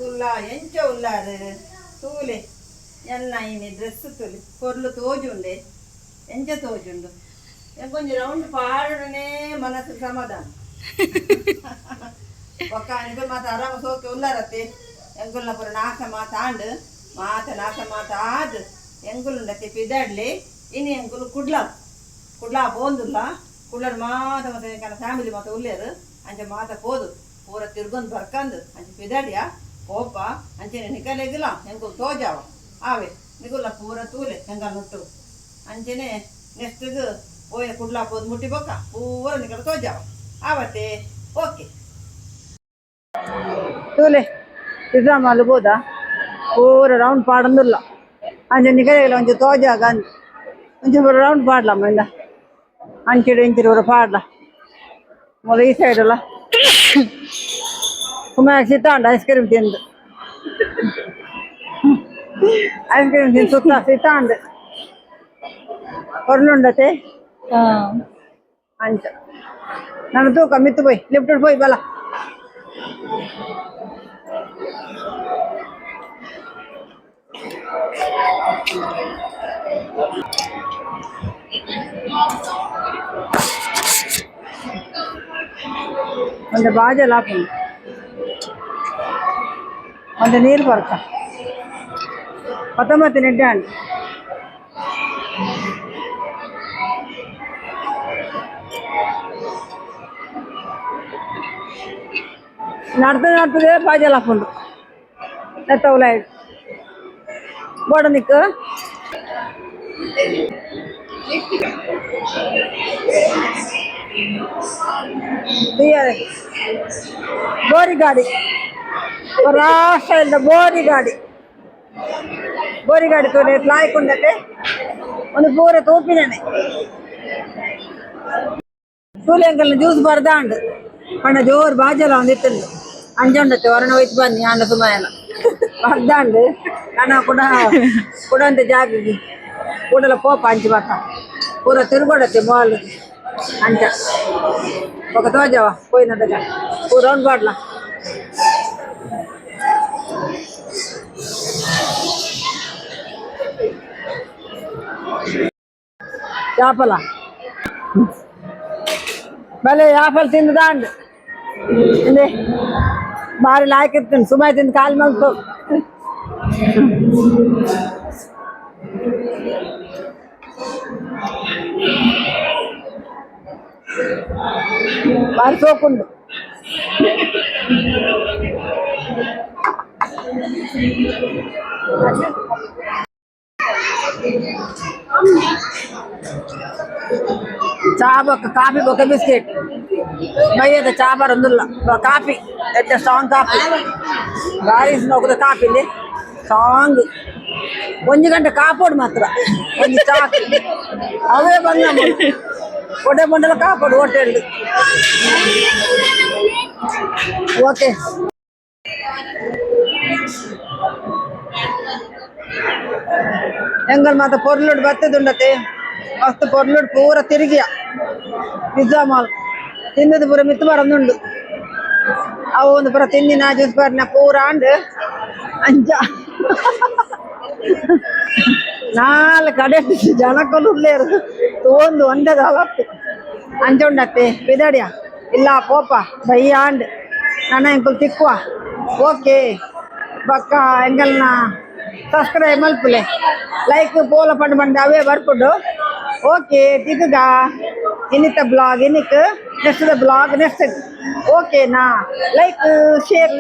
ತುಲ್ಲ ಎಂಚ ಉಲ್ಲಾರು ತೂಲೆ ಎನ್ನ ಇನಿ ಡ್ರೆಸ್ ತುಲಿ ಕೊರ್ಲು ತೋಜುಂಡೆ ಎಂಚ ತೋಜುಂಡು ಕೊಂಚ ರೌಂಡ್ ಪಾಡನೆ ಮನಸ್ಸು ಸಮಾಧಾನ ಒಕ್ಕ ಎಂಕಲ್ ಮಾತ ಆರಾಮ ಸೋಕೆ ಉಲ್ಲಾರತ್ತೆ ಎಂಕಲ್ನ ಪುರ ನಾಕ ಮಾತಾಂಡು ನಾಕ ಮಾತಾದ್ ಎಂಕುಲುಂಡತ್ತೆ ಪಿದಾಡ್ಲಿ ಇನಿ ಎಂಕುಲು ಕುಡ್ಲಾ ಪೋಂದುಲ್ಲ ಕುಡ್ಲಡ್ ಮಾತ ಮತ್ತೆ ಎಂಕನ ಫ್ಯಾಮಿಲಿ ಮಾತ ಉಲ್ಲೇರು ಅಂಚೆ ಮಾತ ಪೋದು ಪೂರ ತಿರ್ಗೊಂದು ಬರ್ಕಂದು ಅಂಚೆ ಪಿದಾಡಿಯ ಪೋಪ ಅಂಚೆನೆ ನಿಕಲೆಗಿಲ್ಲ ಎಂಕುಲು ತೋಜಾವ ಆವೆ ನಿಗುಲ್ಲ ಪೂರ ತೂಲೆ ಎಂಕಲ್ ನುಟ್ಟು ಅಂಚೆನೆ ನೆಕ್ಸ್ಟ್ಗೆ ಓಯ ಕುಡ್ಲಾ ಪೋದು ಮುಟ್ಟಿ ಬೊಕ್ಕ ಪೂರ ನಿಕಲ ತೋಜಾವ ಆವತ್ತೆ ಓಕೆ ತೂಲೆ ಪಿಜ್ಜಾ ಮಲ್ಬೋದಾ ಪೂರ ರೌಂಡ್ ಪಾಡಂದಿಲ್ಲ ಅಂಚೆ ನಿಕಲೆಗಿಲ್ಲ ಒಂಚೂರು ತೋಜಾಗ ಅಂದು ಒಂಚೂರು ರೌಂಡ್ ಪಾಡ್ಲಮ್ಮ ಇಂದ ಅಂಚಿಡು ಇಂಚಿಡು ಊರ ಪಾಡ್ಲ ಮೊದಲು ಈ ಸೈಡಲ್ಲ ಸುಮ್ಮನೆ ಸಿತಾಂಡು ಐಸ್ ಕ್ರೀಮ್ ತಿಂದು ಐಸ್ ಕ್ರೀಮ್ ತಿಂದು ಸುತ್ತ ಸಿತಾಂಡು ಹೊರಲುಂಡತೆ ಅಂಚ ನನ್ನ ತೂಕ ಮಿತ್ತು ಪೋಯ್ ಲಿಫ್ಟ್ ಪೋಯ್ ಬಲ ಒಂದು ಬಾಜಲ್ ಹಾಕೊಂಡು ಒಂದು ನೀರು ಬರ್ಕ 19 ನೆಡ್ಡಾಂಡು ನಡ್ತದೆ ಬಾಜಲ್ ಹಾಕೊಂಡು ನೆತ್ತವಲಾಯ್ತು ಬೋಡ ನಿಕ್ಕು ಬೋರಿ ಗಾಡಿ ರಾಷ್ಟ್ರ ಬೋರಿ ಗಾಡಿ ತೋಲೆ ಲಾಯ್ಕೊಂಡತೆ ಒಂದು ಪೂರ ತೂಪಿನೇ ತೂಲೆ ಅಂಕಲ್ನ ಜ್ಯೂಸ್ ಬರ್ದಾಂಡು ಪಂಡ ಜೋರು ಬಾಜಲ ಒಂದು ಇತ್ತಂದು ಅಂಜೊಂಡತ್ತೆ ಹೊರನ ಹೋಯ್ತು ಬನ್ನಿ ಅಂಡ ಸುಮಾಯನ ಬರ್ದಾಂಡು ನಾನು ಕುಡಂತೆ ಜಾಗಿಗೆ ಕೂಡಲ ಪೋಪ ಅಂಚಿ ಬಕ್ಕ ಪೂರ ತಿರುಗೋಡತ್ತೆ ಬಾಲ್ ಅಂಚ ఒక తోజావా పోయినట్టుగా ఓ రౌండ్ బాట్లా చేపల భలే చేపలు తిందాండి ఇందే భారీ లాకెత్తుంది సుమాయి తింది కాలు మలుతో బాగా సోకుండు చా బొక్క కాఫీ బొక్క బిస్కెట్ భయ్యದ ಚಾ ಬರಂದಿಲ್ಲ ಕಾಫಿ ಎತ್ತ ಸ್ಟ್ರಾಂಗ್ ಕಾಫಿ ಬಾರಿಸ್ ನೋಕದ ಕಾಫಿ ಇಲ್ಲಿ ಸ್ಟ್ರಾಂಗ್ 1 ಗಂಟೆ ಕಾಪೋಡು ಮಾತ್ರ ಒಂದು ಚಾಕ್ ಅವೇ ಬಂದ ಕೊಡೆ ಬಂಡಲ ಕಾಪೋಡು ಹೋಟೆಲ್ ಓಕೆ ಎಂಗಲ್ ಮಾತ ಪೊರ್ಲುಡು ಬತ್ತದುಂಡತೆ ಮಸ್ತ್ ಪೊರ್ಲುಡು ಪೂರ ತಿರುಗಿಯ ಪಿಜ್ಜಾ ಮಾಲ್ ತಿಂದದು ಪೂರ ಮಿತ್ತು ಬರಂದುಂಡು ಅವು ಒಂದು ಪೂರ ತಿಂದಿನ ಜ್ಯೂಸ್ ಬರ್ನ ಪೂರ ಅಂಡು ಅಂಚ 4 ಕಡೆ ಜನಕ್ಕೂ ಉಳ್ಳೇರು ತೋಂದು ಒಂದೇ ಕಾಲತ್ತು ಅಂಚುಂಡತ್ತೆ ಪಿದಡಿಯ ಇಲ್ಲ ಪೋಪ ಬಯ್ಯ ಅಂಡ್ ನನ್ನ ಎಂಕಲ್ ತಿಕ್ಕುವ ಓಕೆ ಬಕ್ಕ ಎಂಗಲ್ನ ಸಬ್ಸ್ಕ್ರೈಬ್ ಮಲ್ಪುಲೆ ಲೈಕ್ ಪೋಲ ಪಂಡು ಬಂದು ಅವೇ ಬರ್ಪುಡು ಓಕೆ ತಿಕ್ಕಗ ಇನ್ನಿತ್ತ ಬ್ಲಾಗ್ ಇನ್ನಿಕ್ ನೆಕ್ಸ್ಟ್ ಬ್ಲಾಗ್ ನೆಕ್ಸ್ಟ್ ಓಕೆನಾ ಲೈಕ್ ಶೇರ್